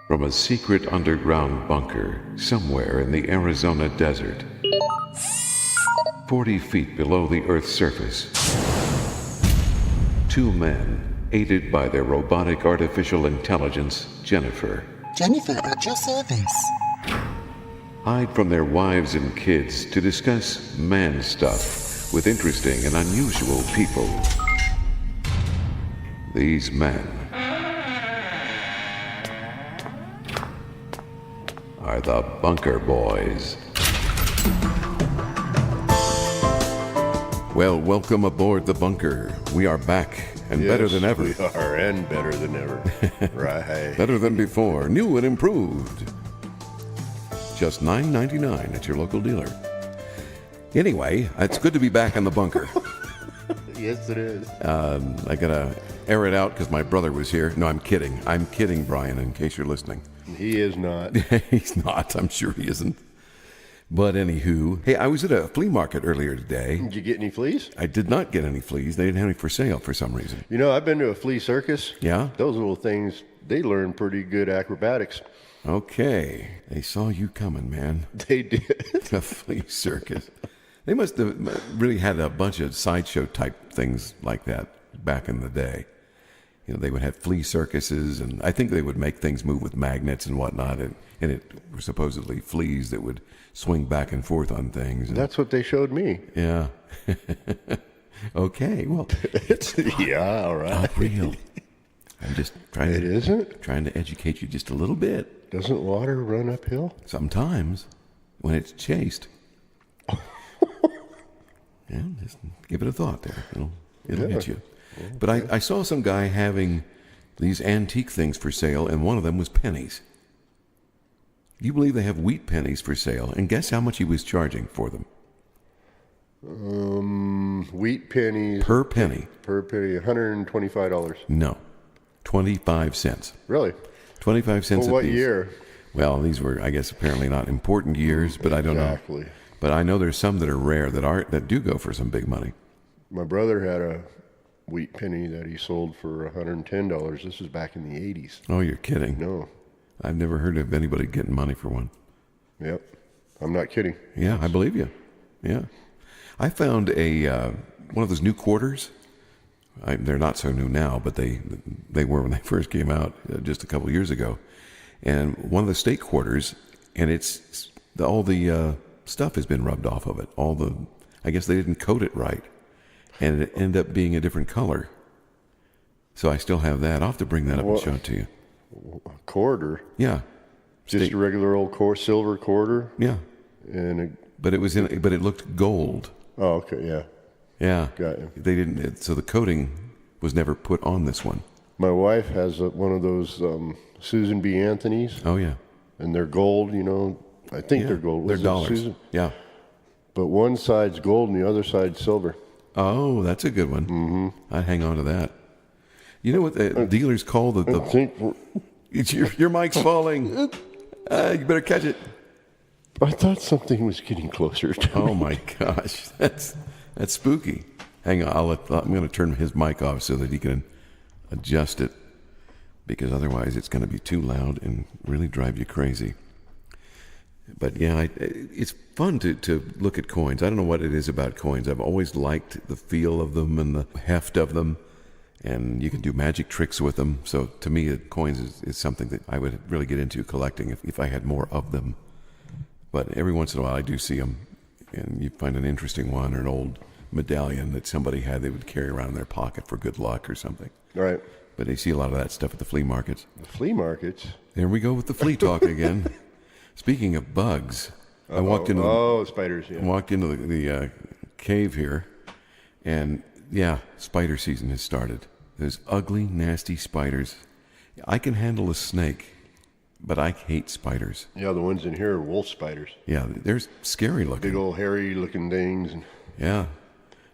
From a secret underground bunker somewhere in the Arizona desert, 40 feet below the Earth's surface, two men, aided by their robotic artificial intelligence, Jennifer, at your service. hide from their wives and kids to discuss man stuff with interesting and unusual people. These men are the Bunker Boys. Well, welcome aboard the bunker. We are back and better than ever. We are, and better than ever. Right. Better than before. New and improved. Just $9.99 at your local dealer. Anyway, it's good to be back in the bunker. Yes, it is. I gotta air it out because my brother was here. No, I'm kidding. I'm kidding, Brian, in case you're listening. He is not. He's not. I'm sure he isn't. But anywho, hey, I was at a flea market earlier today. Did you get any fleas? I did not get any fleas. They didn't have any for sale for some reason. You know, I've been to a flea circus. Yeah? Those little things, they learn pretty good acrobatics. Okay. They saw you coming, man. They did. The flea circus. They must have really had a bunch of sideshow type things like that back in the day. You know, they would have flea circuses, and I think they would make things move with magnets and whatnot, and it were supposedly fleas that would swing back and forth on things. And, That's what they showed me. yeah. Okay, well, Yeah, all right. not real. I'm just trying It isn't? trying to educate you just a little bit. Doesn't water run uphill? Sometimes, when it's chased. Yeah, just give it a thought there. It'll hit you. But I saw some guy having these antique things for sale, and one of them was pennies. Do you believe they have wheat pennies for sale? And guess how much he was charging for them? Wheat pennies. Per penny. Per penny, $125. No. 25 cents. Really? 25 cents Well, a what piece. year? Well, these were, I guess, apparently not important years, but I don't know. Exactly. But I know there's some that are rare that do go for some big money. My brother had a wheat penny that he sold for $110. This was back in the 80s. Oh, you're kidding. No. I've never heard of anybody getting money for one. Yep. I'm not kidding. Yeah, I believe you. Yeah. I found a one of those new quarters. They're not so new now, but they were when they first came out just a couple years ago. And one of the state quarters, and all the stuff has been rubbed off of it. I guess they didn't coat it right, and it ended up being a different color. So I still have that. I'll have to bring that up and show it to you. A quarter? Yeah. Just a regular old silver quarter? Yeah. And But it looked gold. oh, okay, yeah. Yeah. Got you. They didn't. So the coating was never put on this one. My wife has one of those Susan B. Anthony's, Oh yeah. and they're gold, you know. I think Yeah. they're gold. They're Was it dollars. Susan? Yeah. But one side's gold and the other side's silver. Oh, that's a good one. Mm-hmm. I'd hang on to that. You know what the dealers call I the think it's your mic's falling. You better catch it. I thought something was getting closer to Oh me. my gosh, that's spooky. Hang on, I'm going to turn his mic off so that he can adjust it, because otherwise it's going to be too loud and really drive you crazy. But yeah, it's fun to look at coins. I don't know what it is about coins. I've always liked the feel of them and the heft of them, and you can do magic tricks with them. So to me, coins is something that I would really get into collecting if I had more of them. But every once in a while I do see them, and you find an interesting one or an old medallion that somebody had they would carry around in their pocket for good luck or something. Right. But they see a lot of that stuff at the flea markets. The flea markets. There we go with the flea talk again. Speaking of bugs, I walked into spiders, yeah. the cave here, and yeah, spider season has started. There's ugly, nasty spiders. I can handle a snake, but I hate spiders. Yeah, the ones in here are wolf spiders. Yeah, they're scary looking. Big old hairy looking things. And Yeah.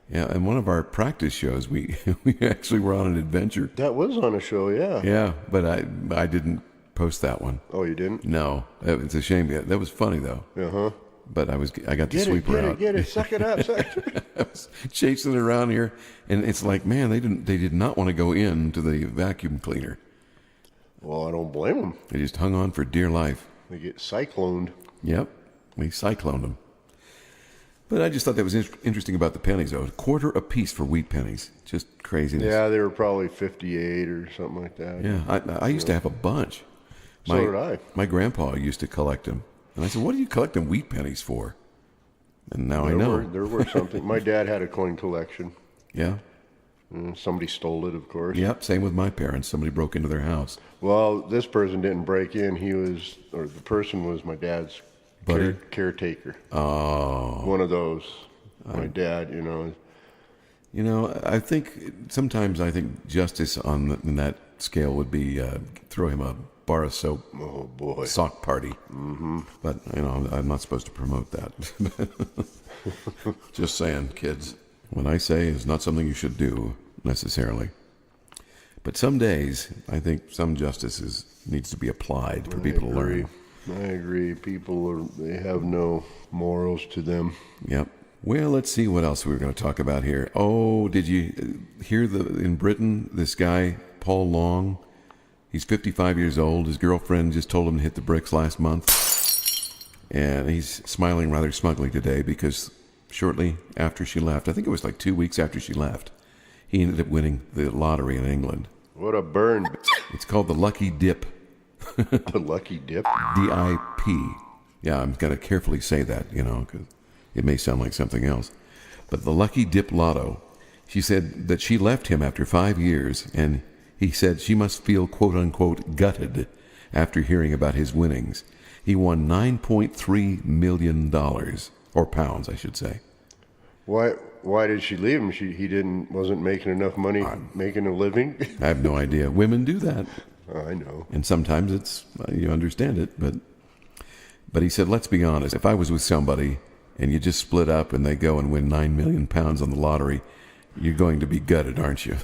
Yeah, and one of our practice shows, we actually were on an adventure. that was on a show, yeah. Yeah, but I didn't post that one. Oh, you didn't? No, it's a shame. That was funny though. Uh-huh. But I got to Get sweep it, her get out. it, get it. Suck it up, suck it. I was chasing it around here, and it's like, man, they did not want to go into the vacuum cleaner. Well, I don't blame them. They just hung on for dear life. They get cycloned. Yep, we cycloned them. But I just thought that was interesting about the pennies, though. A quarter a piece for wheat pennies. Just craziness. Yeah, they were probably 58 or something like that. Yeah, I used to have a bunch. So did I. My grandpa used to collect them. And I said, what are you collecting wheat pennies for? And now I There know. There were something. My dad had a coin collection. Yeah. Somebody stole it, of course. Yep, same with my parents. Somebody broke into their house. Well, this person didn't break in. The person was my dad's Buddy? caretaker. Oh. One of those. My dad, you know. You know, I think justice in that scale would be throw him a bar of soap Oh, boy. sock party. Mm-hmm. But, you know, I'm not supposed to promote that. Just saying, kids. What I say is not something you should do necessarily. But some days, I think some justice needs to be applied for people to learn. I agree. They have no morals to them. Yep. Well, let's see what else we were going to talk about here. Oh, did you hear in Britain, this guy, Paul Long, he's 55 years old. His girlfriend just told him to hit the bricks last month. And he's smiling rather smugly today because shortly after she left, I think it was like 2 weeks after she left, he ended up winning the lottery in England. What a burn. It's called the Lucky Dip. The lucky dip. D-I-P. Yeah, I'm going to carefully say that, you know, because it may sound like something else. But the Lucky Dip Lotto. She said that she left him after 5 years, and he said she must feel, quote-unquote, gutted after hearing about his winnings. He won $9.3 million, or pounds, I should say. Why did she leave him? He wasn't making enough money making a living. I have no idea. Women do that. I know. And sometimes it's, you understand it, but he said, let's be honest, if I was with somebody and you just split up and they go and win 9 million pounds on the lottery, you're going to be gutted, aren't you?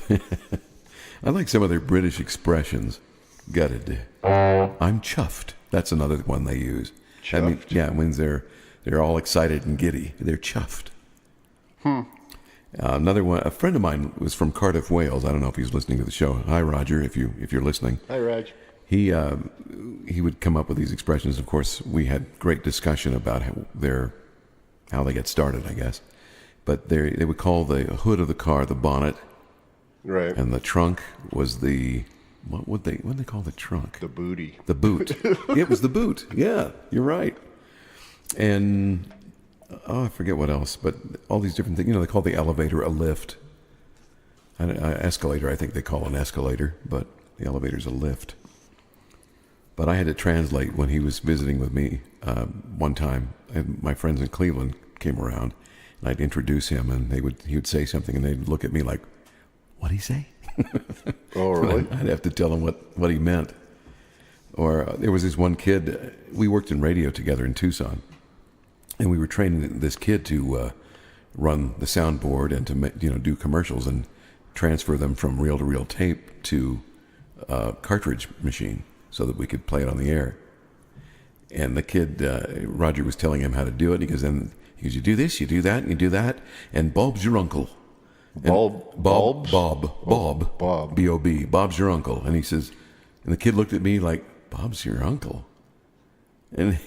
I like some of their British expressions. Gutted. I'm chuffed. That's another one they use. Chuffed? I mean, yeah, when they're all excited and giddy. They're chuffed. Another one, a friend of mine was from Cardiff, Wales. I don't know if he's listening to the show. Hi, Roger, if you're listening. Hi, Raj. He would come up with these expressions. Of course, we had great discussion about how they get started, I guess. But they would call the hood of the car the bonnet, Right. and the trunk was the what they call the trunk? The booty. The boot. It was the boot. Yeah, you're right. And I forget what else, but all these different things. You know, they call the elevator a lift. Escalator, I think they call an escalator, but the elevator's a lift. But I had to translate when he was visiting with me one time, and my friends in Cleveland came around, and I'd introduce him, and he would say something, and they'd look at me like, "What'd he say?" Oh, really? I'd have to tell him what he meant. Or there was this one kid. We worked in radio together in Tucson, and we were training this kid to run the soundboard and to do commercials and transfer them from reel-to-reel tape to a cartridge machine so that we could play it on the air. And the kid, Roger was telling him how to do it. He goes, you do this, you do that, and you do that, and Bob's your uncle. Bob. Bob. B-O-B. Bob's your uncle. And he says, and the kid looked at me like, Bob's your uncle. And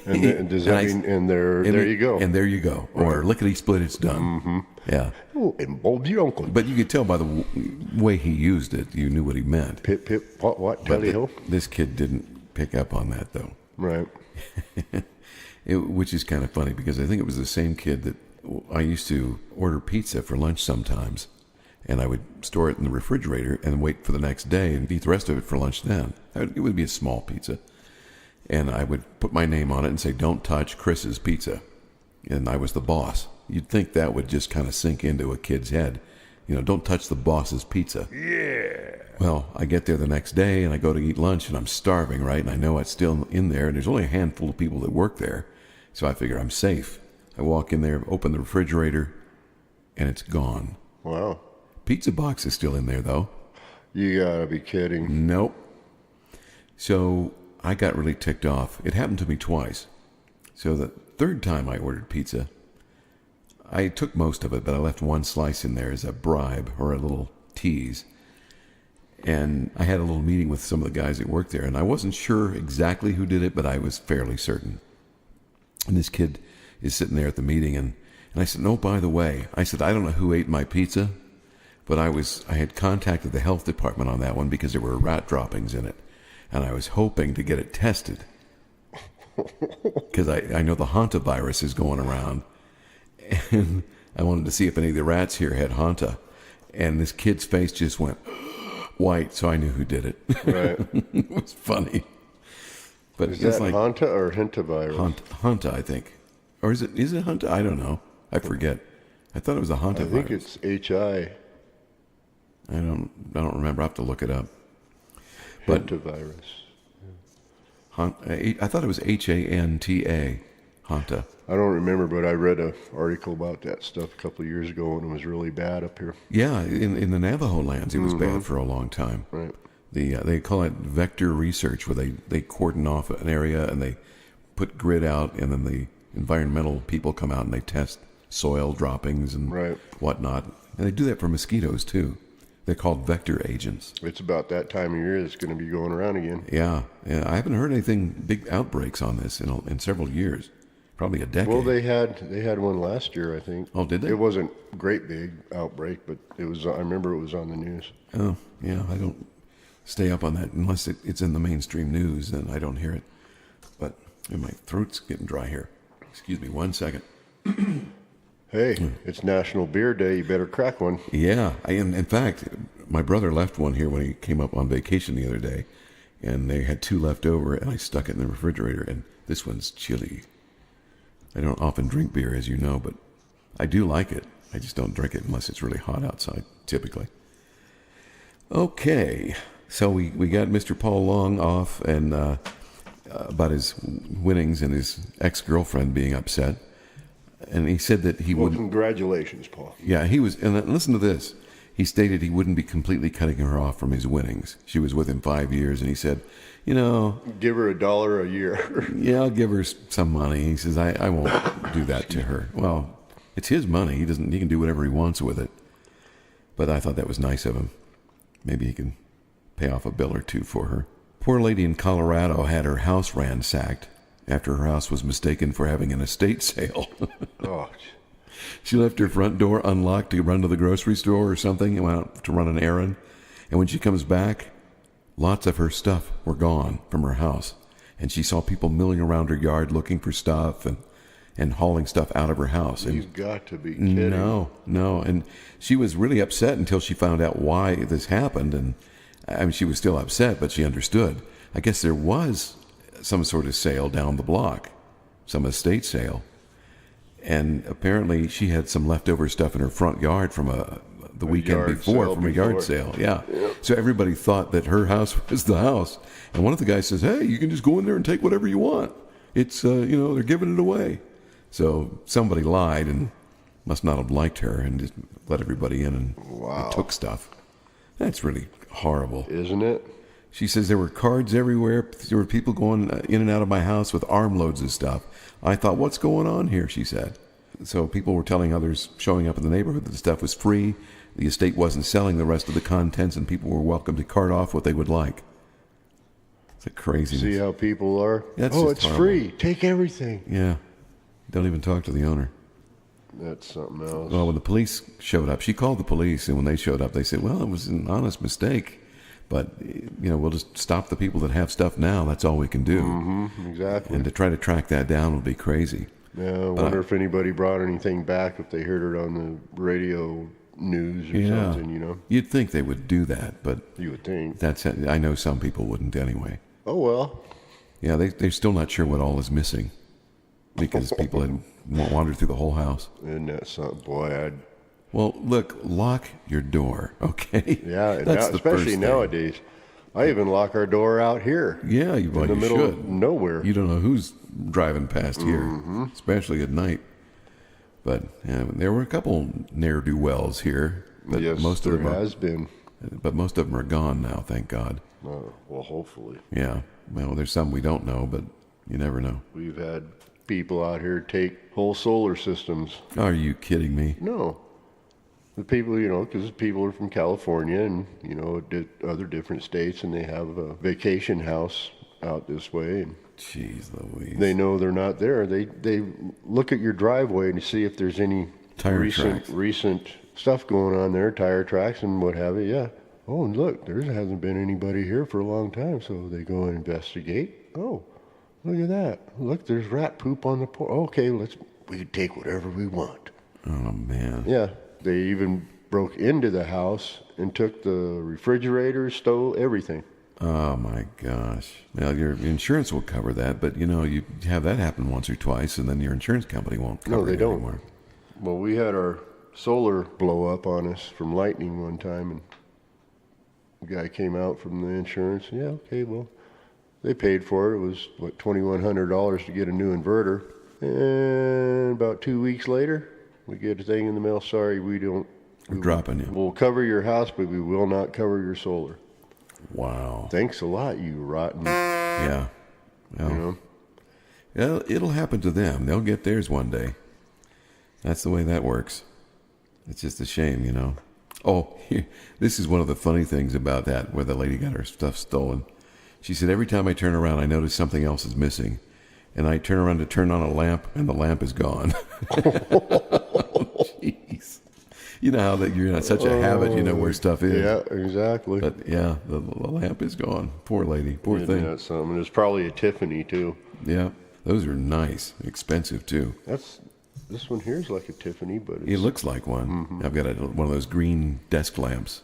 does that mean, there you go. And there you go. Right. Or lickety split, it's done. Mm-hmm. Yeah. Oh, and Bob's your uncle. But you could tell by the way he used it, you knew what he meant. Pip, what, tally-ho? This kid didn't pick up on that, though. Right. Which is kind of funny because I think it was the same kid that I used to order pizza for lunch sometimes. And I would store it in the refrigerator and wait for the next day and eat the rest of it for lunch then. It would be a small pizza. And I would put my name on it and say, "Don't touch Chris's pizza." And I was the boss. You'd think that would just kind of sink into a kid's head. You know, don't touch the boss's pizza. Yeah. Well, I get there the next day and I go to eat lunch and I'm starving, right? And I know it's still in there and there's only a handful of people that work there. So I figure I'm safe. I walk in there, open the refrigerator, and it's gone. Wow. Pizza box is still in there, though. You gotta be kidding. Nope. So I got really ticked off. It happened to me twice. So the third time I ordered pizza, I took most of it, but I left one slice in there as a bribe or a little tease. And I had a little meeting with some of the guys that worked there, and I wasn't sure exactly who did it, but I was fairly certain. And this kid is sitting there at the meeting, and I said, "No, by the way," I said, "I don't know who ate my pizza, but I had contacted the health department on that one because there were rat droppings in it, and I was hoping to get it tested because I know the hantavirus is going around, and I wanted to see if any of the rats here had hanta." And this kid's face just went white, so I knew who did it. Right. It was funny. But Is it's that like Hanta or Hantavirus? Hanta, I think. Or is it Hanta? I don't know. I forget. I thought it was a Hanta I think virus. it's HI. I don't remember. I have to look it up. But Hantavirus. I thought it was Hanta, Hanta. I don't remember, but I read an article about that stuff a couple of years ago, and it was really bad up here. Yeah, in the Navajo lands, it was bad for a long time. Right. They call it vector research, where they cordon off an area and they put grid out, and then the environmental people come out and they test soil droppings and Right. whatnot. And they do that for mosquitoes too. They're called vector agents. It's about that time of year it's going to be going around again. Yeah, I haven't heard anything big outbreaks on this in several years, probably a decade. Well, they had one last year, I think. Oh, did they? It wasn't great big outbreak, but it was. I remember it was on the news. Oh, yeah, I don't stay up on that unless it's in the mainstream news, then I don't hear it. But my throat's getting dry here. Excuse me 1 second. Hey, it's National Beer Day. You better crack one. Yeah, in fact, my brother left one here when he came up on vacation the other day, and they had two left over, and I stuck it in the refrigerator, and this one's chilly. I don't often drink beer, as you know, but I do like it. I just don't drink it unless it's really hot outside, typically. Okay, so we got Mr. Paul Long off and about his winnings and his ex-girlfriend being upset. And he said that he Well, wouldn't... congratulations, Paul. Yeah, he was... And listen to this. He stated he wouldn't be completely cutting her off from his winnings. She was with him 5 years, and he said, you know... Give her $1 a year. Yeah, I'll give her some money. He says, I won't do that to her. Well, it's his money. He can do whatever he wants with it. But I thought that was nice of him. Maybe he can pay off a bill or two for her. Poor lady in Colorado had her house ransacked after her house was mistaken for having an estate sale. Oh, She left her front door unlocked to run to the grocery store or something and went out to run an errand. And when she comes back, lots of her stuff were gone from her house. And she saw people milling around her yard looking for stuff and hauling stuff out of her house. And you've got to be kidding. No. And she was really upset until she found out why this happened. And I mean, she was still upset, but she understood. I guess there was some sort of sale down the block, some estate sale. And apparently she had some leftover stuff in her front yard from the weekend before, from a yard sale. Yeah. Yep. So everybody thought that her house was the house. And one of the guys says, hey, you can just go in there and take whatever you want. It's, they're giving it away. So somebody lied and must not have liked her and just let everybody in and took stuff. That's really horrible. Isn't it? She says there were cards everywhere. There were people going in and out of my house with armloads of stuff. I thought, what's going on here, she said. So people were telling others showing up in the neighborhood that the stuff was free. The estate wasn't selling the rest of the contents, and people were welcome to cart off what they would like. It's a craziness. See how people are? That's oh, just it's horrible. free. Take everything. Yeah. Don't even talk to the owner. That's something else. Well, when the police showed up, she called the police, and when they showed up, they said, well, it was an honest mistake. But, we'll just stop the people that have stuff now. That's all we can do. Mm-hmm, exactly. And to try to track that down would be crazy. Yeah, I wonder if anybody brought anything back, if they heard it on the radio news or something, You'd think they would do that, but You would think. I know some people wouldn't anyway. Oh, well. Yeah, they're still not sure what all is missing because people had wandered through the whole house. Isn't that something? Boy, Well, look, lock your door, okay? Yeah, That's the especially first thing. nowadays. I even lock our door out here. Yeah, in the you middle should. of nowhere. You don't know who's driving past here, Mm-hmm. especially at night. But there were a couple ne'er-do-wells here, but yes, most of there them has been. But most of them are gone now, thank God. Well, hopefully. Yeah, well, there's some we don't know, but you never know. We've had people out here take whole solar systems. Are you kidding me? No. The people, because people are from California and, other different states, and they have a vacation house out this way. And Jeez Louise. they know they're not there. They look at your driveway to see if there's any Tire tracks. recent stuff going on there, tire tracks and what have you. Yeah. Oh, and look, there hasn't been anybody here for a long time, so they go and investigate. Oh, look at that. Look, there's rat poop on the porch. Okay, we can take whatever we want. Oh, man. Yeah, they even broke into the house and took the refrigerator, stove, everything. Oh, my gosh. Well, your insurance will cover that, but, you have that happen once or twice, and then your insurance company won't cover No, they it don't. anymore. Well, we had our solar blow up on us from lightning one time, and the guy came out from the insurance. Yeah, okay, well, they paid for it. It was, $2,100 to get a new inverter. And about 2 weeks later, we get a thing in the mail. Sorry, we don't. We're dropping you. We'll cover your house, but we will not cover your solar. Wow. Thanks a lot, you rotten. Yeah. Well, yeah, it'll happen to them. They'll get theirs one day. That's the way that works. It's just a shame, Oh, this is one of the funny things about that, where the lady got her stuff stolen. She said, every time I turn around, I notice something else is missing. And I turn around to turn on a lamp, and the lamp is gone. Jeez. You know how that you're in such a habit, you know where stuff is. Yeah, exactly. But, yeah, the lamp is gone. Poor lady. Poor Isn't thing. that something? It's probably a Tiffany, too. Yeah. Those are nice. Expensive, too. This one here is like a Tiffany, but It looks like one. Mm-hmm. I've got one of those green desk lamps.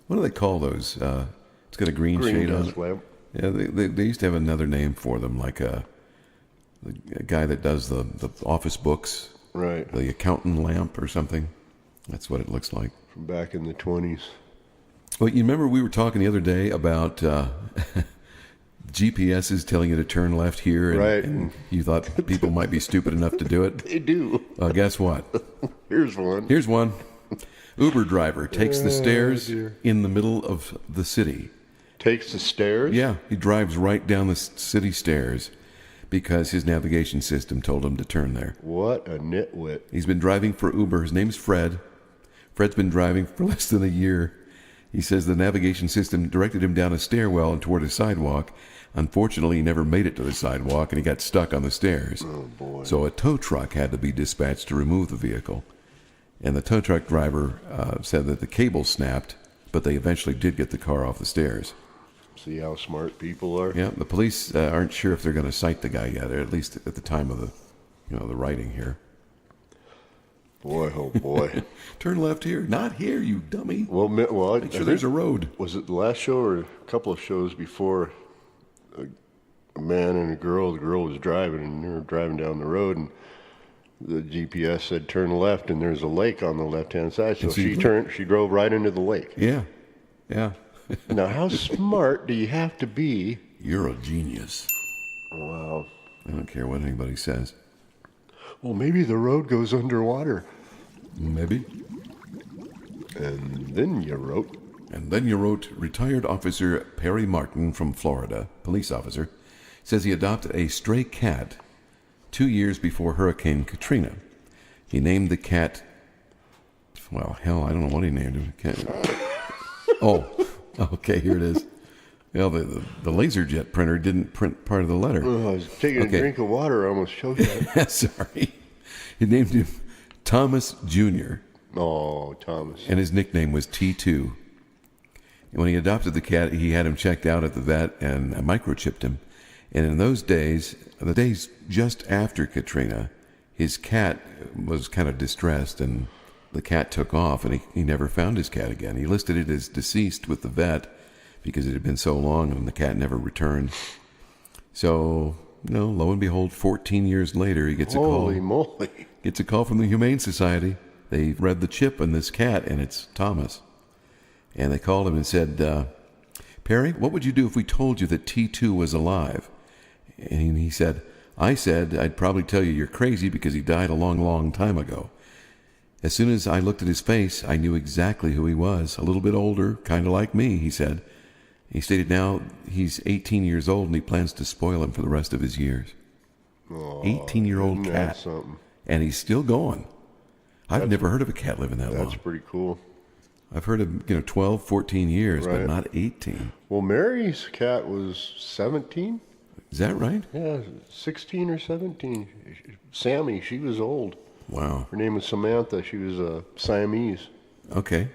What do they call those? It's got a green shade on it. desk lamp. Yeah, they used to have another name for them, like the guy that does the office books, Right. the accountant lamp or something. That's what it looks like. From back in the 20s. Well, you remember we were talking the other day about GPSs telling you to turn left here, and, Right. and you thought people might be stupid enough to do it. They do. Guess what? Here's one. Here's one. Uber driver takes the stairs dear. in the middle of the city. Takes the stairs? Yeah, he drives right down the city stairs because his navigation system told him to turn there. What a nitwit. He's been driving for Uber. His name's Fred. Fred's been driving for less than a year. He says the navigation system directed him down a stairwell and toward a sidewalk. Unfortunately, he never made it to the sidewalk, and he got stuck on the stairs. Oh, boy. So a tow truck had to be dispatched to remove the vehicle. And the tow truck driver said that the cable snapped, but they eventually did get the car off the stairs. See how smart people are? Yeah, the police aren't sure if they're going to cite the guy yet, or at least at the time of the writing here. Boy, oh boy. Turn left here, not here, you dummy. Well, I Make sure there's a road. Was it the last show or a couple of shows before? A man and a girl. The girl was driving, and they were driving down the road, and the GPS said turn left, and there's a lake on the left-hand side. So she drove right into the lake. Yeah, yeah. Now, how smart do you have to be? You're a genius. Wow. I don't care what anybody says. Well, maybe the road goes underwater. Maybe. And then you wrote. And then you wrote, retired officer Perry Martin from Florida, police officer, says he adopted a stray cat 2 years before Hurricane Katrina. He named the cat, well, hell, I don't know what he named him. Oh, okay, here it is. Well, the LaserJet printer didn't print part of the letter. Oh, I was taking a drink of water. I almost choked out. Sorry. He named him Thomas Jr., Oh, Thomas. and his nickname was T2. When he adopted the cat, he had him checked out at the vet and microchipped him. And in those days, the days just after Katrina, his cat was kind of distressed, and the cat took off, and he never found his cat again. He listed it as deceased with the vet because it had been so long and the cat never returned. So, lo and behold, 14 years later, he gets a call. Holy moly. Gets a call from the Humane Society. They read the chip on this cat, and it's Thomas. And they called him and said, Perry, what would you do if we told you that T2 was alive? And he said, I said I'd probably tell you you're crazy because he died a long, long time ago. As soon as I looked at his face, I knew exactly who he was. A little bit older, kind of like me, he said. He stated now he's 18 years old and he plans to spoil him for the rest of his years. 18-year-old isn't that cat. something? And he's still going. I've never heard of a cat living that That's long. pretty cool. I've heard of 12, 14 years, but Right. not 18. Well, Mary's cat was 17. Is that right? Yeah, 16 or 17. Sammy, she was old. Wow. Her name was Samantha. She was a Siamese, Okay.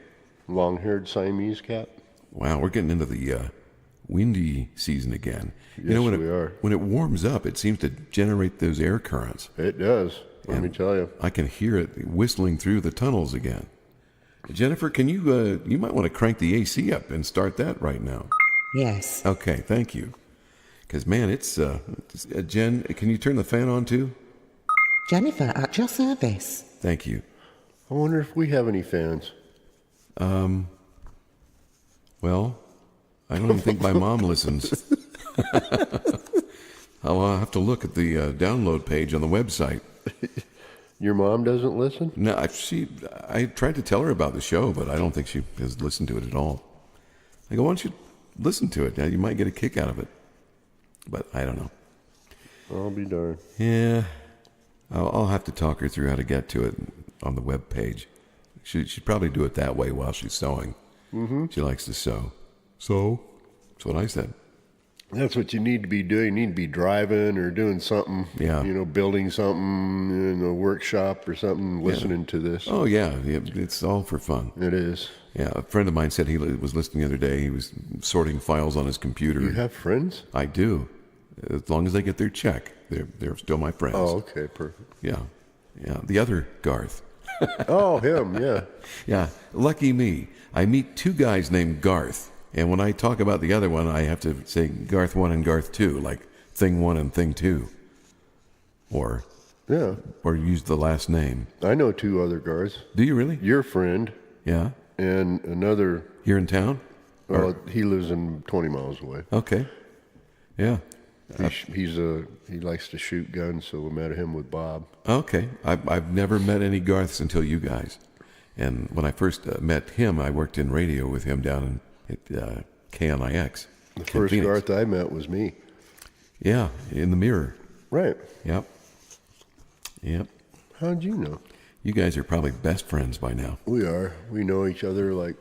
long-haired Siamese cat. Wow, we're getting into the windy season again. Yes, when we are. when it warms up, it seems to generate those air currents. It does. Let me tell you. I can hear it whistling through the tunnels again. Jennifer, can you might want to crank the AC up and start that right now. Yes. Okay, thank you. Because man, it's Jen. Can you turn the fan on too? Jennifer at your service. Thank you. I wonder if we have any fans. Well, I don't even think my mom listens. I'll have to look at the download page on the website. Your mom doesn't listen? No, I tried to tell her about the show, but I don't think she has listened to it at all. I go, why don't you listen to it? You might get a kick out of it. But I don't know. I'll be darned. Yeah, I'll have to talk her through how to get to it on the web page. She'd probably do it that way while she's sewing. Mm-hmm. She likes to sew. So? That's what I said. That's what you need to be doing. You need to be driving or doing something. Yeah. Building something in a workshop or something, listening to this. Oh, yeah, it's all for fun. It is. Yeah, a friend of mine said he was listening the other day. He was sorting files on his computer. You have friends? I do. As long as they get their check, they're still my friends. Oh, okay, perfect. Yeah. The other Garth. Oh, him, yeah. Yeah, lucky me. I meet two guys named Garth, and when I talk about the other one, I have to say Garth 1 and Garth 2, like Thing 1 and Thing 2. Or Yeah. use the last name. I know two other guards. Do you really? Your friend Yeah. and another, Here in town? well, he lives in 20 miles away. Okay. Yeah. He likes to shoot guns, so we met him with Bob. Okay. I've never met any Garths until you guys. And when I first met him, I worked in radio with him down at KNIX. The in first Phoenix. Garth I met was me. Yeah, in the mirror. Right. Yep. How'd you know? You guys are probably best friends by now. We are. We know each other like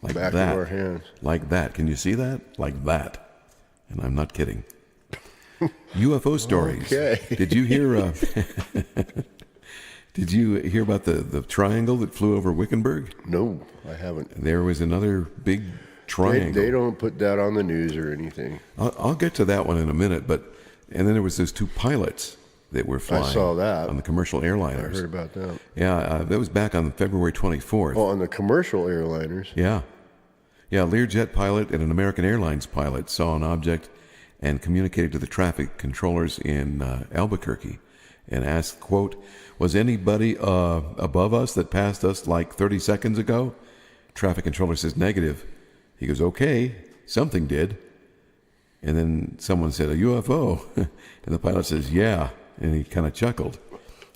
back that. of our hands. Like that. Can you see that? Like that. And I'm not kidding. UFO stories. Okay. Did you hear? Did you hear about the triangle that flew over Wickenburg? No, I haven't. There was another big triangle. They don't put that on the news or anything. I'll get to that one in a minute. And then there was those two pilots that were flying. saw that. On the commercial I airliners. heard about that. Yeah, that was back on February 24th. Oh, on the commercial airliners. Yeah. Yeah, Learjet pilot and an American Airlines pilot saw an object and communicated to the traffic controllers in Albuquerque and asked, quote, was anybody above us that passed us like 30 seconds ago? Traffic controller says negative. He goes, okay, something did. And then someone said, a UFO. And the pilot says, yeah. And he kind of chuckled.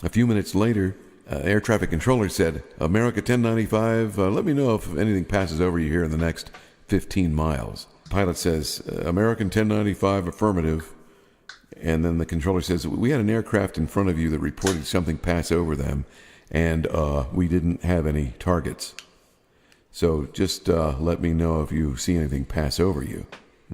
A few minutes later, air traffic controller said, America 1095, let me know if anything passes over you here in the next 15 miles. Pilot says, American 1095, affirmative. And then the controller says, we had an aircraft in front of you that reported something pass over them, and we didn't have any targets. So just let me know if you see anything pass over you.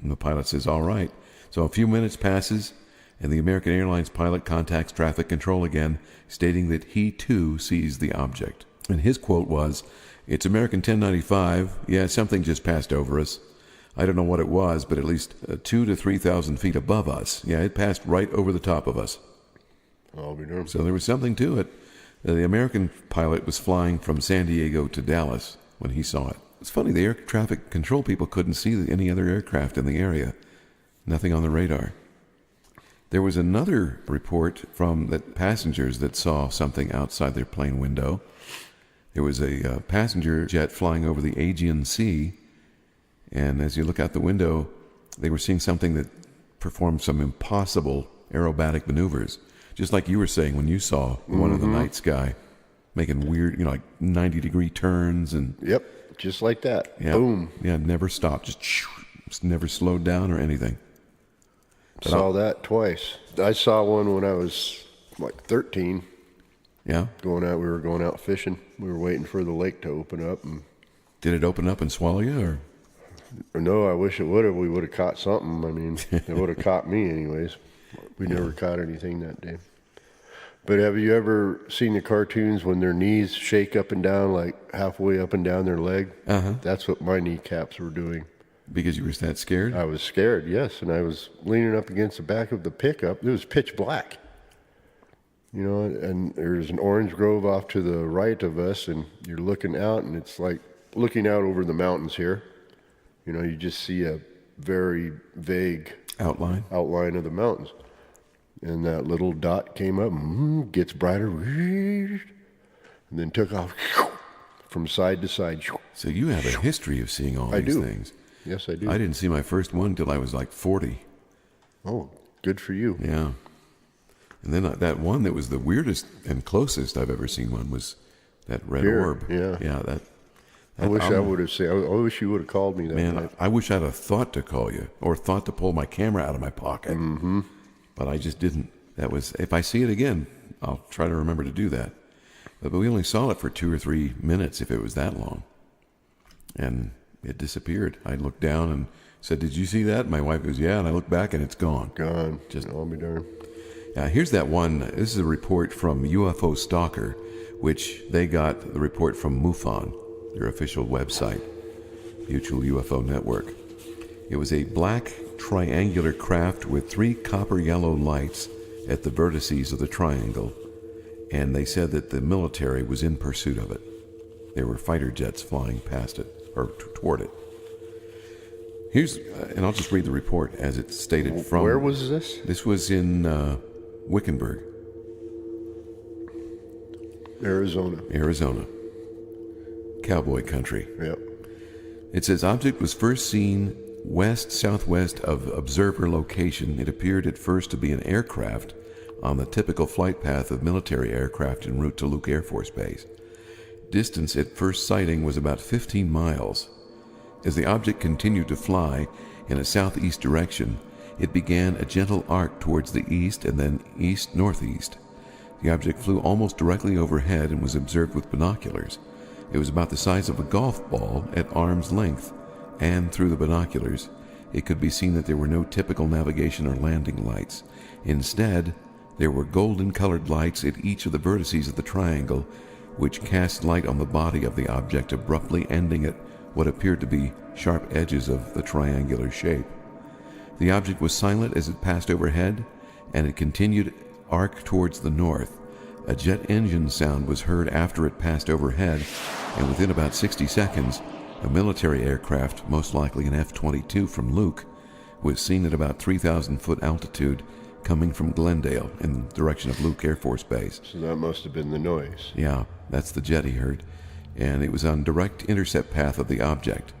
And the pilot says, all right. So a few minutes passes, and the American Airlines pilot contacts traffic control again, stating that he too sees the object. And his quote was, it's American 1095. Yeah, something just passed over us. I don't know what it was, but at least 2,000 to 3,000 feet above us. Yeah, it passed right over the top of us. I'll be darned. So there was something to it. The American pilot was flying from San Diego to Dallas when he saw it. It's funny, the air traffic control people couldn't see any other aircraft in the area. Nothing on the radar. There was another report from the passengers that saw something outside their plane window. There was a passenger jet flying over the Aegean Sea, and as you look out the window, they were seeing something that performed some impossible aerobatic maneuvers, just like you were saying when you saw one in the night sky, making weird, like 90-degree turns and Yep, just like that. yeah, Boom. yeah, never stopped, just never slowed down or anything. Saw that twice. I saw one when I was like 13. Yeah? We were going out fishing. We were waiting for the lake to open up, and Did it open up and swallow you, or? no, I wish it would have. We would have caught something. I mean, it would have caught me anyways. We never caught anything that day. But have you ever seen the cartoons when their knees shake up and down, like halfway up and down their leg? Uh-huh. That's what my kneecaps were doing. Because you were that scared? I was scared, yes, and I was leaning up against the back of the pickup. It was pitch black, you know, and there's an orange grove off to the right of us, and you're looking out, and it's like looking out over the mountains here. You know, you just see a very vague Outline? outline of the mountains. And that little dot came up, gets brighter, and then took off from side to side. So you have a history of seeing all I these do. things. Yes, I do. I didn't see my first one till I was like 40. Oh, good for you. Yeah. And then that one that was the weirdest and closest I've ever seen one was that red Here, orb. yeah. Yeah, that I wish I would have said. I wish you would have called me that Man, night. I wish I'd have thought to call you or thought to pull my camera out of my pocket. Mm-hmm. But I just didn't. That was, if I see it again, I'll try to remember to do that. But we only saw it for 2 or 3 minutes if it was that long. And it disappeared. I looked down and said, "Did you see that?" My wife goes, "Yeah." And I looked back and it's gone. Gone. Just- I'll be darned. Here's that one. This is a report from UFO Stalker, which they got the report from MUFON, their official website, Mutual UFO Network. It was a black triangular craft with 3 copper yellow lights at the vertices of the triangle, and they said that the military was in pursuit of it. There were fighter jets flying past it, or toward it. Here's, and I'll just read the report as it's stated from... Where was this? This was in Wickenburg, Arizona. Cowboy country. Yep. It says, object was first seen west-southwest of observer location. It appeared at first to be an aircraft on the typical flight path of military aircraft en route to Luke Air Force Base. Distance at first sighting was about 15 miles. As the object continued to fly in a southeast direction, it began a gentle arc towards the east and then east-northeast. The object flew almost directly overhead and was observed with binoculars. It was about the size of a golf ball at arm's length, and through the binoculars, it could be seen that there were no typical navigation or landing lights. Instead, there were golden-colored lights at each of the vertices of the triangle, which cast light on the body of the object, abruptly ending at what appeared to be sharp edges of the triangular shape. The object was silent as it passed overhead, and it continued arc towards the north. A jet engine sound was heard after it passed overhead, and within about 60 seconds, a military aircraft, most likely an F-22 from Luke, was seen at about 3,000-foot altitude coming from Glendale in the direction of Luke Air Force Base. So that must have been the noise. Yeah, that's the jet he heard. And it was on direct intercept path of the object.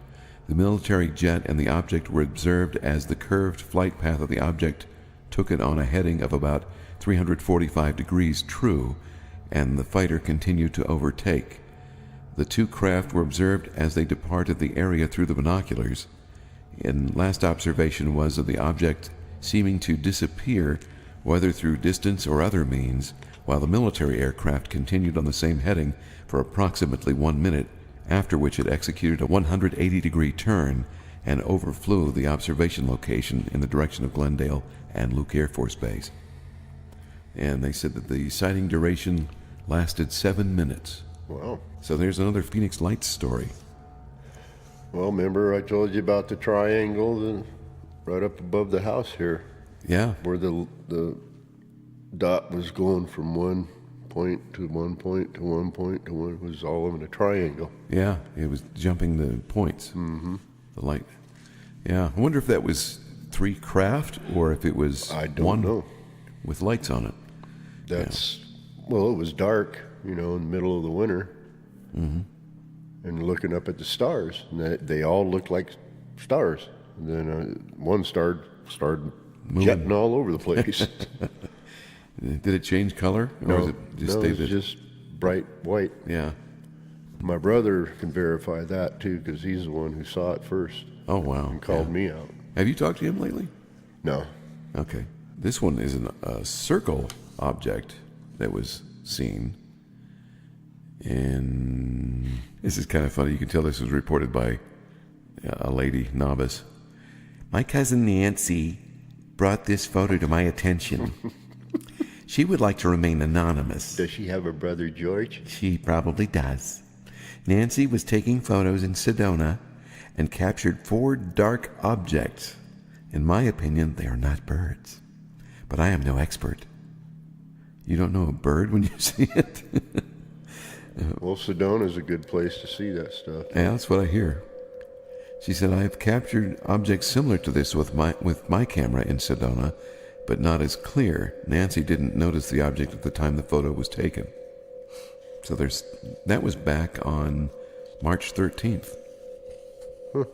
The military jet and the object were observed as the curved flight path of the object took it on a heading of about 345 degrees true, and the fighter continued to overtake. The 2 craft were observed as they departed the area through the binoculars, and last observation was of the object seeming to disappear, whether through distance or other means, while the military aircraft continued on the same heading for approximately 1 minute, after which it executed a 180-degree turn and overflew the observation location in the direction of Glendale and Luke Air Force Base. And they said that the sighting duration lasted 7 minutes. Wow. So there's another Phoenix Lights story. Well, remember I told you about the triangle right up above the house here, Yeah, where the dot was going from one point to one point to one point to one. It was all in a triangle. yeah, it was jumping the points. Mm-hmm. The light. Yeah, I wonder if that was 3 craft or if it was I don't one know. with lights on it. That's well, it was dark, you know, in the middle of the winter, and looking up at the stars, and they all looked like stars. And then one star started jetting all over the place. Did it change color, or was it just no, stayed it was just bright white. Yeah. My brother can verify that too, because he's the one who saw it first Oh wow. and called Yeah. me out. Have you talked to him lately? No, Okay. This one is a circle object that was seen. And this is kind of funny. You can tell this was reported by a lady, novice. My cousin Nancy brought this photo to my attention. She would like to remain anonymous. Does she have a brother George? She probably does. Nancy was taking photos in Sedona and captured 4 dark objects. In my opinion, they are not birds. But I am no expert. You don't know a bird when you see it? Well, Sedona is a good place to see that stuff. Yeah, that's what I hear. She said, I have captured objects similar to this with my camera in Sedona, but not as clear. Nancy didn't notice the object at the time the photo was taken. So that was back on March 13th. Huh.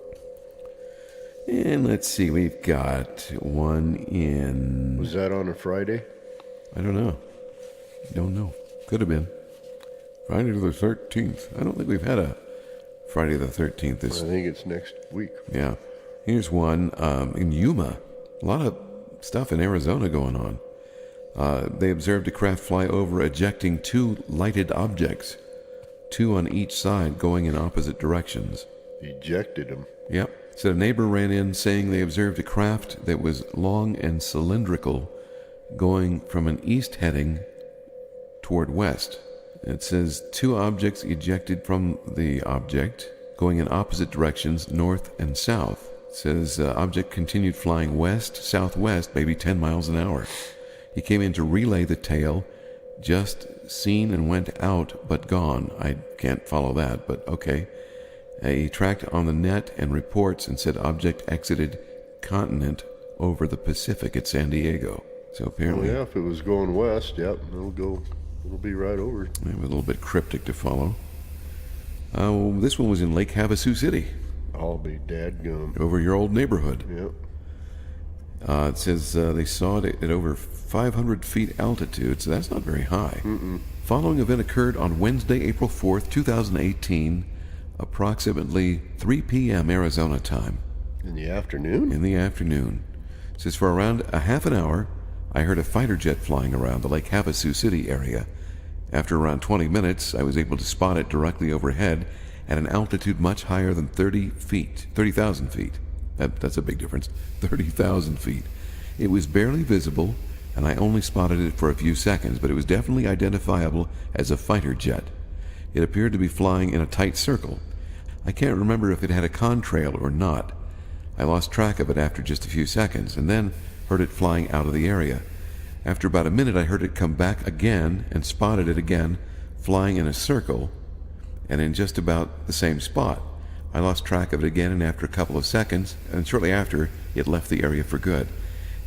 And let's see, we've got one in... Was that on a Friday? I don't know. Could have been. Friday the 13th. I don't think we've had a Friday the 13th. I think it's next week. Yeah. Here's one in Yuma. A lot of stuff in Arizona going on. They observed a craft fly over, ejecting 2 lighted objects, 2 on each side, going in opposite directions. Ejected them. Yep. Said a neighbor ran in saying they observed a craft that was long and cylindrical, going from an east heading toward west. It says 2 objects ejected from the object, going in opposite directions, north and south. It says object continued flying west, southwest, maybe 10 miles an hour. He came in to relay the tale, just seen and went out, but gone. I can't follow that, but okay. He tracked on the net and reports and said object exited continent over the Pacific at San Diego. So apparently... Well, yeah, if it was going west, yep, it'll be right over. A little bit cryptic to follow. This one was in Lake Havasu City. I'll be dadgum. Over your old neighborhood. Yep. It says they saw it at over 500 feet altitude, so that's not very high. Following event occurred on Wednesday, April 4th, 2018, approximately 3 p.m. Arizona time. In the afternoon? In the afternoon. It says for around a half an hour, I heard a fighter jet flying around the Lake Havasu City area. After around 20 minutes, I was able to spot it directly overhead at an altitude much higher than 30,000 feet. That's a big difference. 30,000 feet. It was barely visible, and I only spotted it for a few seconds, but it was definitely identifiable as a fighter jet. It appeared to be flying in a tight circle. I can't remember if it had a contrail or not. I lost track of it after just a few seconds, and then heard it flying out of the area. After about a minute, I heard it come back again and spotted it again, flying in a circle, and in just about the same spot. I lost track of it again, and after a couple of seconds, and shortly after, it left the area for good.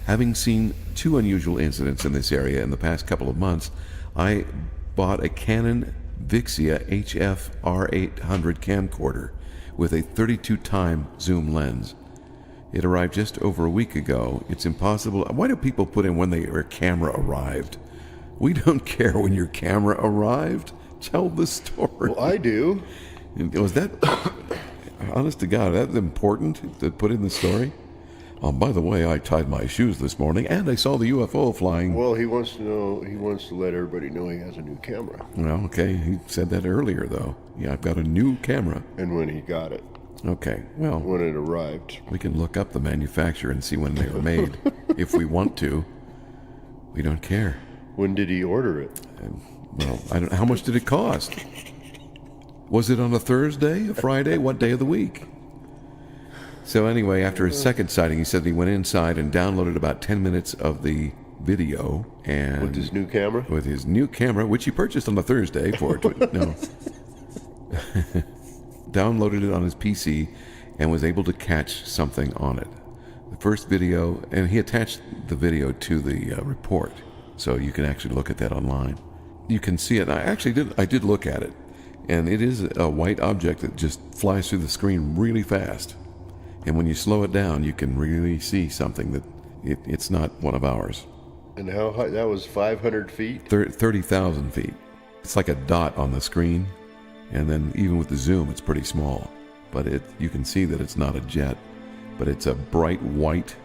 Having seen 2 unusual incidents in this area in the past couple of months, I bought a Canon Vixia HF R800 camcorder with a 32-time zoom lens. It arrived just over a week ago. It's impossible. Why do people put in when their camera arrived? We don't care when your camera arrived. Tell the story. Well, I do. Was that, honest to God, that's important to put in the story? By the way, I tied my shoes this morning, and I saw the UFO flying. Well, he wants to let everybody know he has a new camera. Well, okay, he said that earlier, though. Yeah, I've got a new camera. And when he got it. Okay, well. When it arrived. We can look up the manufacturer and see when they were made. If we want to. We don't care. When did he order it? Well, I don't. How much did it cost? Was it on a Thursday, a Friday? What day of the week? So anyway, after his second sighting, he said he went inside and downloaded about 10 minutes of the video. And with his new camera? With his new camera, which he purchased on a Thursday for no. Downloaded it on his PC and was able to catch something on it. The first video, and he attached the video to the report, so you can actually look at that online. You can see it. I did look at it, and it is a white object that just flies through the screen really fast. And when you slow it down, you can really see something that it's not one of ours. And how high? That was 500 feet? 30,000 feet. It's like a dot on the screen. And then even with the zoom, it's pretty small. But you can see that it's not a jet, but it's a bright white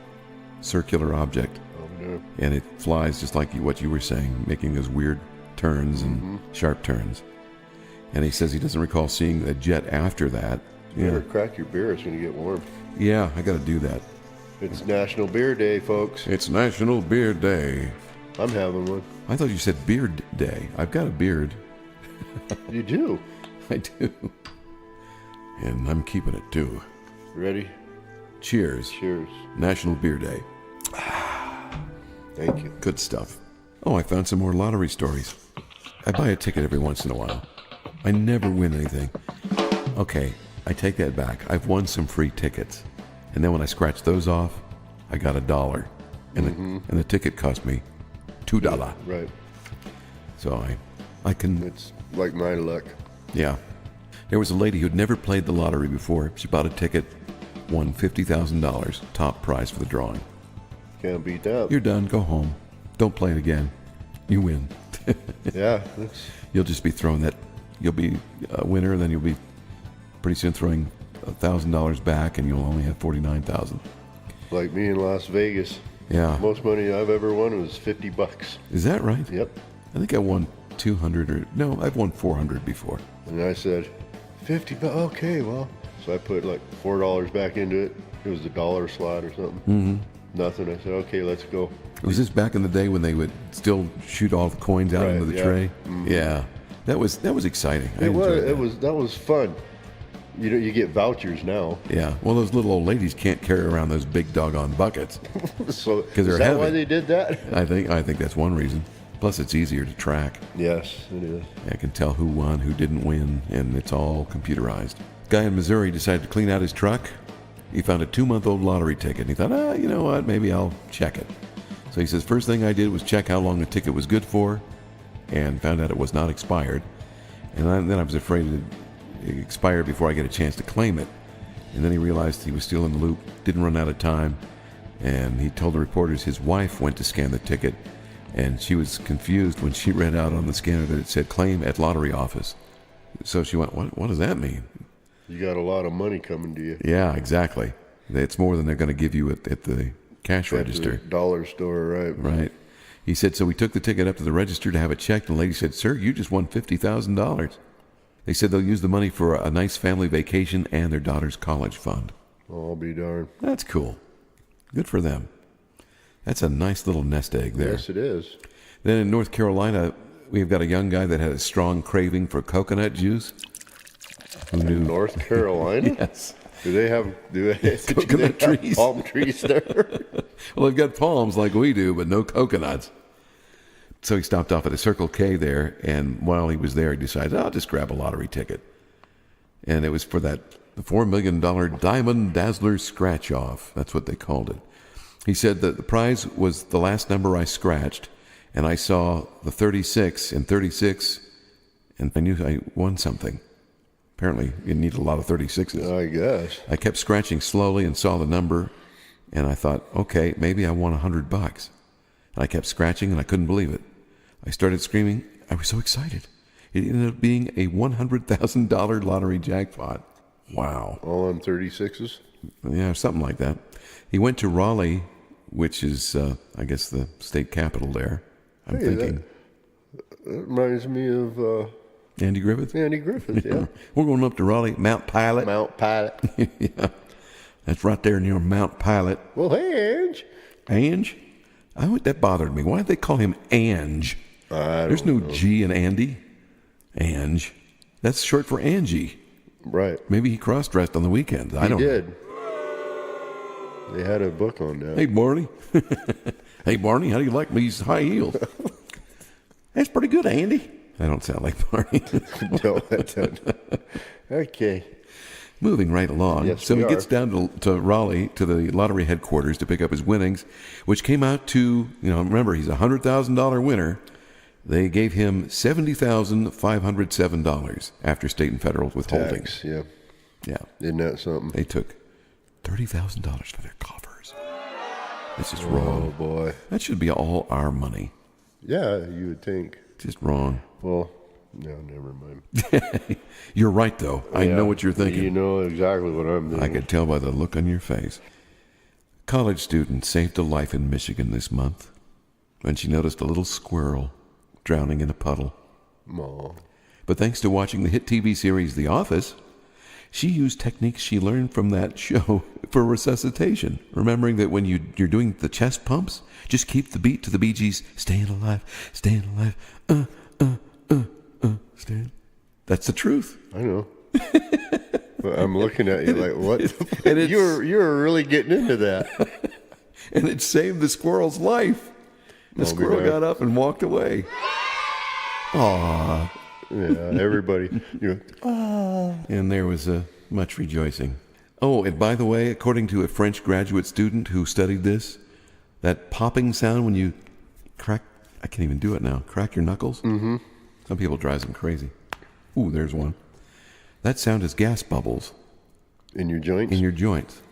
circular object. Oh, no. And it flies just like what you were saying, making those weird turns and sharp turns. And he says he doesn't recall seeing a jet after that. You Yeah, better crack your beer. It's going to get warm. yeah, I got to do that. It's National Beer Day, folks. It's National Beard Day. I'm having one. I thought you said Beard Day. I've got a beard. You do. I do. And I'm keeping it too. Ready? Cheers. Cheers. National Beer Day. Thank you. Good stuff. Oh, I found some more lottery stories. I buy a ticket every once in a while. I never win anything. Okay, I take that back. I've won some free tickets. And then when I scratched those off, I got $1. And the ticket cost me $2. Right. So I can, It's like my luck. yeah. There was a lady who'd never played the lottery before. She bought a ticket, won $50,000, top prize for the drawing. Can't beat that. You're done, go home. Don't play it again. You win. Yeah. That's, You'll just be throwing that, you'll be a winner, then you'll be pretty soon throwing $1,000 back and you'll only have 49,000. like me in Las Vegas. Yeah. Most money I've ever won was $50. Is that right? Yep. I think I won 200 or, no, I've won 400 before. And I said, 50 bucks. Okay, well. So I put like $4 back into it. It was the dollar slot or something. Mm-hmm. Nothing. I said, okay, let's go. Was this back in the day when they would still shoot all the coins out Right, into the yeah. tray? Yeah. That was exciting. I It was. enjoyed that. That was fun. You know, you get vouchers now. Yeah. Well, those little old ladies can't carry around those big doggone buckets. So 'Cause they're is that heavy. why they did that? I think that's one reason. Plus, it's easier to track. Yes, it is. I can tell who won, who didn't win, and it's all computerized. Guy in Missouri decided to clean out his truck. He found a 2-month-old lottery ticket, and he thought, you know what, maybe I'll check it. So he says, first thing I did was check how long the ticket was good for, and found out it was not expired. And then I was afraid it expired before I get a chance to claim it. And then he realized he was still in the loop, didn't run out of time, and he told the reporters his wife went to scan the ticket, and she was confused when she read out on the scanner that it said claim at lottery office. So she went, what does that mean? You got a lot of money coming to you. Yeah, exactly. It's more than they're going to give you at the cash At register. the dollar store, right? Right. He said, so we took the ticket up to the register to have it checked, and the lady said, sir, you just won $50,000. They said they'll use the money for a nice family vacation and their daughter's college fund. Oh, I'll be darned. That's cool. Good for them. That's a nice little nest egg there. Yes, it is. Then in North Carolina, we've got a young guy that had a strong craving for coconut juice. Who knew? North Carolina? Yes. Do they have Coconut do they have trees? palm trees there? Well, they've got palms like we do, but no coconuts. So he stopped off at a Circle K there, and while he was there, he decided, I'll just grab a lottery ticket. And it was for the $4 million Diamond Dazzler Scratch-Off. That's what they called it. He said that the prize was the last number I scratched, and I saw the 36 and 36, and I knew I won something. Apparently, you need a lot of 36s. I guess. I kept scratching slowly and saw the number, and I thought, okay, maybe I won $100. And I kept scratching, and I couldn't believe it. I started screaming. I was so excited. It ended up being a $100,000 lottery jackpot. Wow. All on 36s? Yeah, something like that. He went to Raleigh, which is, I guess, the state capital there. I'm Hey, thinking. That reminds me of Andy Griffith? Andy Griffith, yeah. We're going up to Raleigh, Mount Pilot. Mount Pilot. Yeah. That's right there near Mount Pilot. Well, hey, Ange. Ange? That bothered me. Why did they call him Ange? There's no G in Andy. Ange. That's short for Angie. Right. Maybe he cross-dressed on the weekends. I He don't know. did. They had a book on that. Hey, Barney. Hey, Barney, how do you like these high heels? That's pretty good, Andy. I don't sound like Barney. No, that doesn't. Okay. Moving right along. Yes, So we he gets down to Raleigh, to the lottery headquarters to pick up his winnings, which came out to, remember, he's a $100,000 winner. They gave him $70,507 after state and federal withholding. Tax, yeah. Yeah. Isn't that something? They took $30,000 for their coffers. This is Oh, wrong. boy. That should be all our money. Yeah, you would think. Just wrong. Well, no, never mind. You're right, though. I Yeah, know what you're thinking. You know exactly what I'm thinking. I could tell by the look on your face. College student saved a life in Michigan this month when she noticed a little squirrel drowning in a puddle. Aw. But thanks to watching the hit TV series The Office, she used techniques she learned from that show for resuscitation, remembering that when you're doing the chest pumps, just keep the beat to the Bee Gees, staying alive, staying. That's the truth. I know. But I'm looking at you like, what? And it's- You're really getting into that. And it saved the squirrel's life. The I'll be squirrel there. got up and walked away. Aww. Yeah, everybody. And there was much rejoicing. Oh, and by the way, according to a French graduate student who studied this, that popping sound when you crack, I can't even do it now, crack your knuckles? Mm-hmm. Some people drives them crazy. Ooh, there's one. That sound is gas bubbles In your joints? in your joints.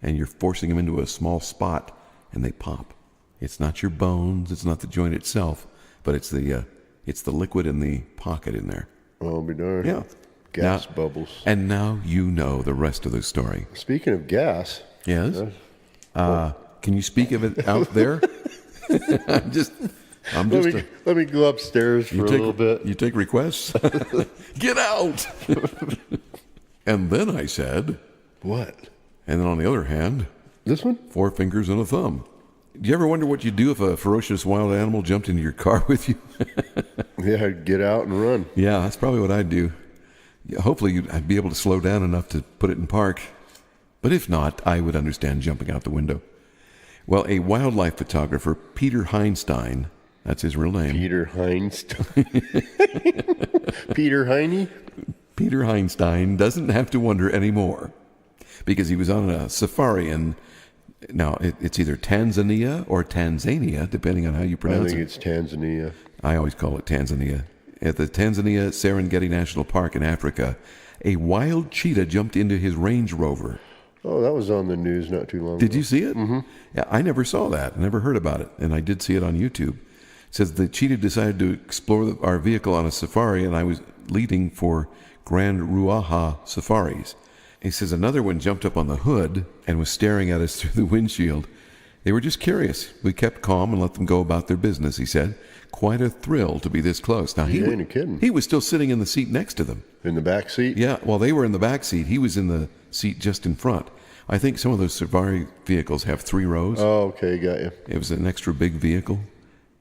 And you're forcing them into a small spot, and they pop. It's not your bones, it's not the joint itself, but it's the liquid in the pocket in there. I'll be darned. Yeah. Gas Now- bubbles. And now you know the rest of the story. Speaking of gas, Yes? Can you speak of it out there? I'm just let me go upstairs for a little bit. You take requests? Get out! And then I said, What? and then on the other hand, This one? 4 fingers and a thumb. Do you ever wonder what you'd do if a ferocious wild animal jumped into your car with you? Yeah, get out and run. Yeah, that's probably what I'd do. Yeah, hopefully I'd be able to slow down enough to put it in park. But if not, I would understand jumping out the window. Well, a wildlife photographer, Peter Heinstein, that's his real name. Peter Heinstein. Peter Heine? Peter Heinstein doesn't have to wonder anymore because he was on a safari in, now it's either Tanzania or Tanzania, depending on how you I pronounce think it. it's Tanzania. I always call it Tanzania. At the Tanzania Serengeti National Park in Africa, a wild cheetah jumped into his Range Rover. Oh, that was on the news not too long Did ago. you see it? Mm-hmm. Yeah, I never saw that. I never heard about it, and I did see it on YouTube. It says the cheetah decided to explore our vehicle on a safari, and I was leading for Grand Ruaha Safaris. He says another one jumped up on the hood and was staring at us through the windshield. They were just curious. We kept calm and let them go about their business, he said. Quite a thrill to be this close. Now, You ain't kidding. he was still sitting in the seat next to them. In the back seat? Yeah, well, they were in the back seat. He was in the seat just in front. I think some of those safari vehicles have 3 rows. Oh, okay, got you. It was an extra big vehicle.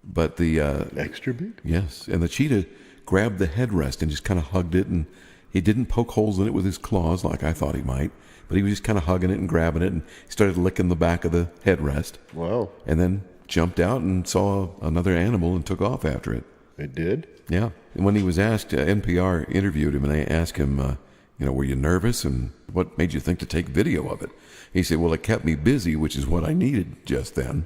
But the, Extra big? yes, and the cheetah grabbed the headrest and just kind of hugged it, and he didn't poke holes in it with his claws like I thought he might, but he was just kind of hugging it and grabbing it, and he started licking the back of the headrest, Wow. and then jumped out and saw another animal and took off after it. It did? Yeah. And when he was asked, NPR interviewed him, and they asked him, were you nervous, and what made you think to take video of it? He said, well, it kept me busy, which is what I needed just then.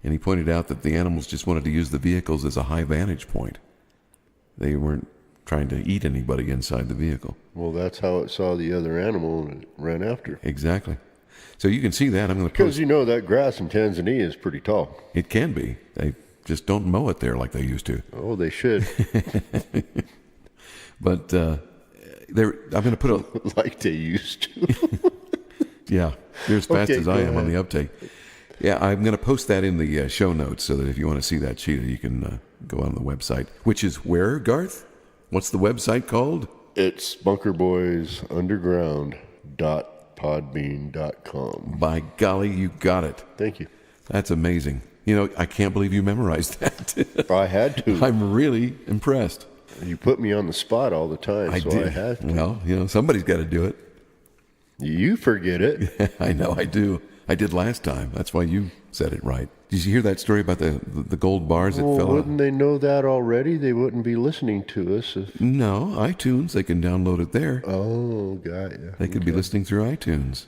And he pointed out that the animals just wanted to use the vehicles as a high vantage point. They weren't trying to eat anybody inside the vehicle. Well, that's how it saw the other animal and it ran after. Exactly. So you can see that. I'm going to Because post. you know that grass in Tanzania is pretty tall. It can be. They just don't mow it there like they used to. Oh, they should. But I'm going to put a... Like they used to. Yeah, you're as fast Okay, as I go am on ahead. the uptake. Yeah, I'm going to post that in the show notes so that if you want to see that cheetah, you can go on the website, which is where, Garth? What's the website called? It's bunkerboysunderground.podbean.com. By golly, you got it. Thank you. That's amazing. You know, I can't believe you memorized that. I had to. I'm really impressed. You put me on the spot all the time, I so did. I had to. Well, you know, somebody's got to do it. You forget it. I know I do. I did last time. That's why you said it right. Did you hear that story about the gold bars that Well, fell out? wouldn't they know that already? They wouldn't be listening to us. If... No, iTunes. They can download it there. Oh, got you. They could be listening through iTunes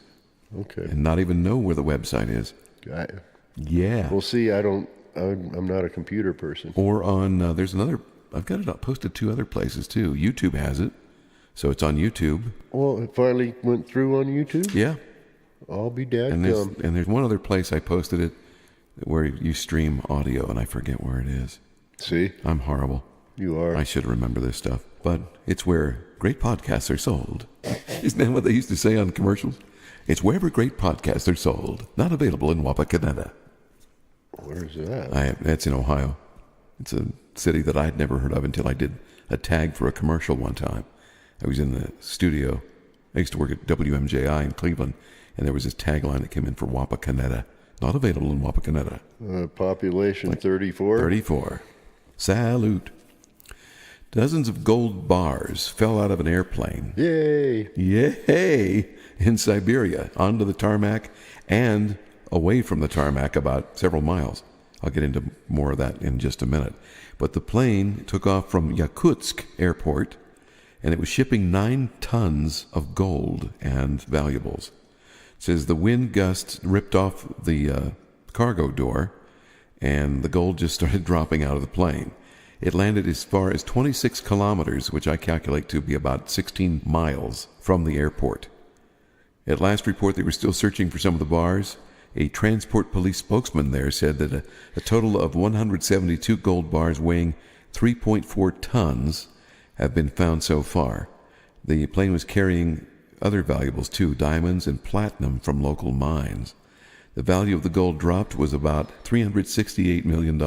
Okay, and not even know where the website is. got you. Yeah. Well, see, I'm not a computer person. Or on, there's another, I've got it posted 2 other places too. YouTube has it. So it's on YouTube. Well, it finally went through on YouTube. Yeah. I'll be And there's, dadgum. and there's one other place I posted it where you stream audio, and I forget where it is. See, I'm horrible. you are. I should remember this stuff. But it's where great podcasts are sold. Isn't that what they used to say on commercials? It's wherever great podcasts are sold. Not available in Wapakoneta. Where's that? That's in Ohio. It's a city that I'd never heard of until I did a tag for a commercial one time. I was in the studio. I used to work at WMJI in Cleveland, and there was this tagline that came in for Wapakoneta. Not available in Wapakoneta. Population 34. 34. Salute. Dozens of gold bars fell out of an airplane. Yay! Yay! In Siberia, onto the tarmac and away from the tarmac about several miles. I'll get into more of that in just a minute. But the plane took off from Yakutsk airport, and it was shipping 9 tons of gold and valuables. It says the wind gusts ripped off the cargo door, and the gold just started dropping out of the plane. It landed as far as 26 kilometers, which I calculate to be about 16 miles from the airport. At last report, they were still searching for some of the bars. A transport police spokesman there said that a total of 172 gold bars weighing 3.4 tons have been found so far. The plane was carrying other valuables too, diamonds and platinum from local mines. The value of the gold dropped was about $368 million.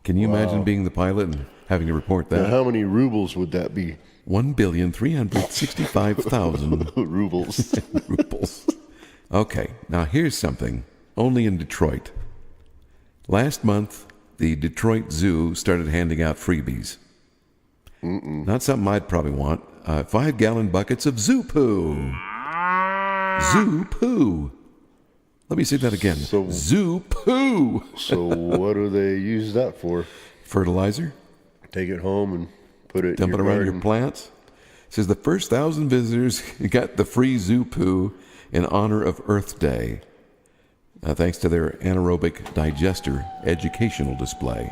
Can you imagine being the pilot and having to report Now, that? how many rubles would that be? 1,365,000 Rubles. rubles. Okay, now here's something only in Detroit. Last month, the Detroit Zoo started handing out freebies. Not something I'd probably want. 5-gallon buckets of zoo poo. Zoo poo. Let me say that again. So- zoo poo. So what do they use that for? Fertilizer. Take it home and put it Dump in it your around garden. your plants. It says the first 1,000 visitors got the free zoo poo in honor of Earth Day, thanks to their anaerobic digester educational display.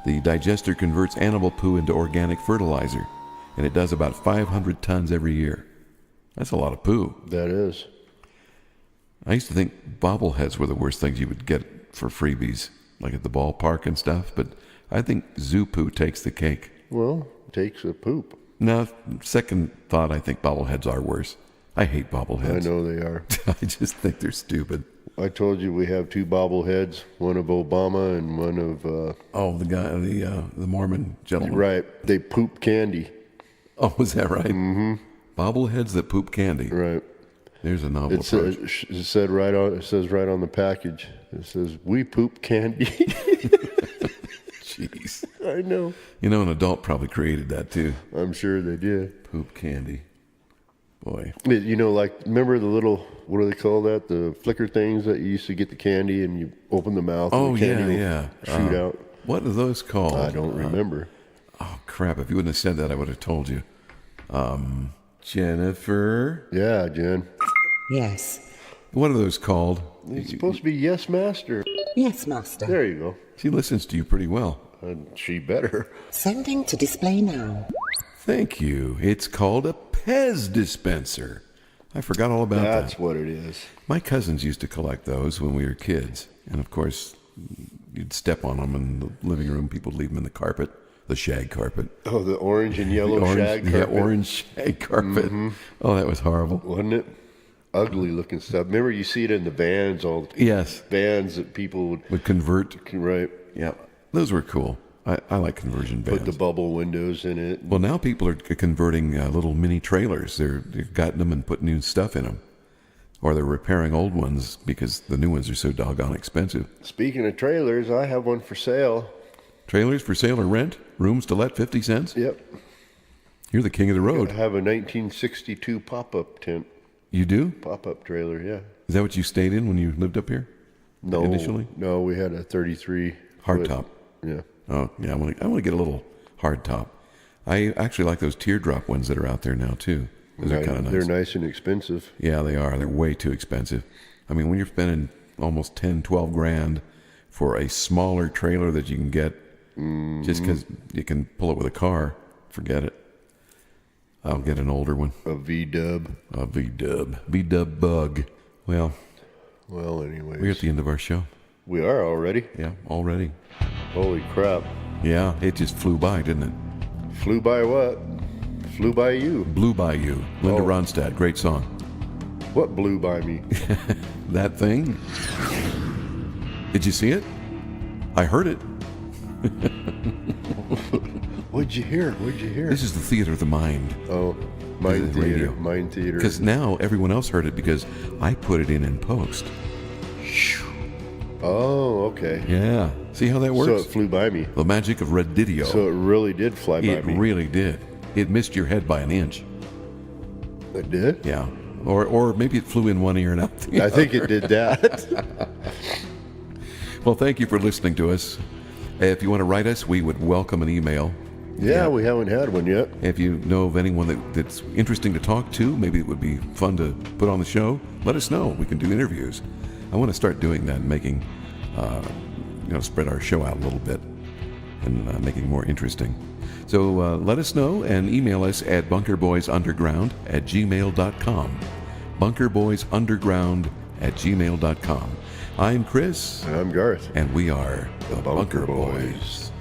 The digester converts animal poo into organic fertilizer, and it does about 500 tons every year. That's a lot of poo. That is. I used to think bobbleheads were the worst things you would get for freebies, like at the ballpark and stuff, but I think zoo poo takes the cake. Well, takes a poop. Now, second thought, I think bobbleheads are worse. I hate I bobbleheads. know they are. I just think they're stupid. I told you we have 2 bobbleheads, one of Obama and one of Oh, the guy, the Mormon gentleman. right. They poop candy. Oh, is that right? Mm-hmm. Bobbleheads that poop candy. Right. There's a novel It approach. says right on the package. It says we poop candy. Jeez. I know. You know, an adult probably created that too. I'm sure they did. Poop candy. Boy. You know, like remember the little what do they call that? The flicker things that you used to get the candy and you open the mouth. Oh, and the candy yeah. will shoot out. What are those called? I don't remember. Oh, crap. If you wouldn't have said that, I would have told you. Jennifer. Yeah, Jen. Yes. What are those called? It's supposed to be yes, master. Yes, Master. There you go. She listens to you pretty well. And she better. Sending to display now. Thank you. It's called a Pez dispenser. I forgot all about That's that. what it is. My cousins used to collect those when we were kids. And of course, you'd step on them in the living room. People would leave them in the carpet, the shag carpet. Oh, the orange and yellow The orange, shag carpet. Yeah, orange shag carpet. Oh, that was horrible. Wasn't it? Ugly looking stuff. Remember you see it in the vans, all the Yes, vans that people would convert. right, Yeah, those were cool. I like conversion put bands. the bubble windows in it. Well, now people are converting little mini trailers. They've gotten them and put new stuff in them. Or they're repairing old ones because the new ones are so doggone expensive. Speaking of trailers, I have one for sale. Trailers for sale or rent? Rooms to let 50 cents? Yep. You're the king of the I road. have a 1962 pop-up tent. You do? Pop-up trailer, yeah. Is that what you stayed in when you lived up here? No, Initially? No, we had a 33 Hard foot- top. Yeah. Oh, yeah, I want to get a little hard top. I actually like those teardrop ones that are out there now, too. Those are kind of nice. They're nice and expensive. Yeah, they are. They're way too expensive. I mean, when you're spending almost 10, 12 grand for a smaller trailer that you can get just because you can pull it with a car, forget it. I'll get an older one. A V-dub. A V-dub. V-dub bug. Well, Well, anyways. we're at the end of our show. We are already. Yeah, already. Holy crap. Yeah, it just flew by, didn't it? Flew by what? Flew by you. Blew by you. Linda Oh. Ronstadt, great song. What blew by me? That thing? Did you see it? I heard it. What'd you hear? What'd you hear? This is the theater of the mind. Oh, Mind the Theater. radio. Mind Theater. Because now everyone else heard it because I put it in post. Oh, okay. Yeah. See how that works? So it flew by me. The magic of Redidio. So it really did fly by It me. really did. It missed your head by an inch. It did? Yeah. Or maybe it flew in one ear and out the I other. think it did that. Well, thank you for listening to us. If you want to write us, we would welcome an email. Yeah, we haven't had one yet. If you know of anyone that's interesting to talk to, maybe it would be fun to put on the show, let us know. We can do interviews. I want to start doing that and making, spread our show out a little bit and making it more interesting. So let us know and email us at bunkerboysunderground@gmail.com. bunkerboysunderground@gmail.com. I'm Chris. I'm Garth. And we are the Bunker Bunker Boys. Boys.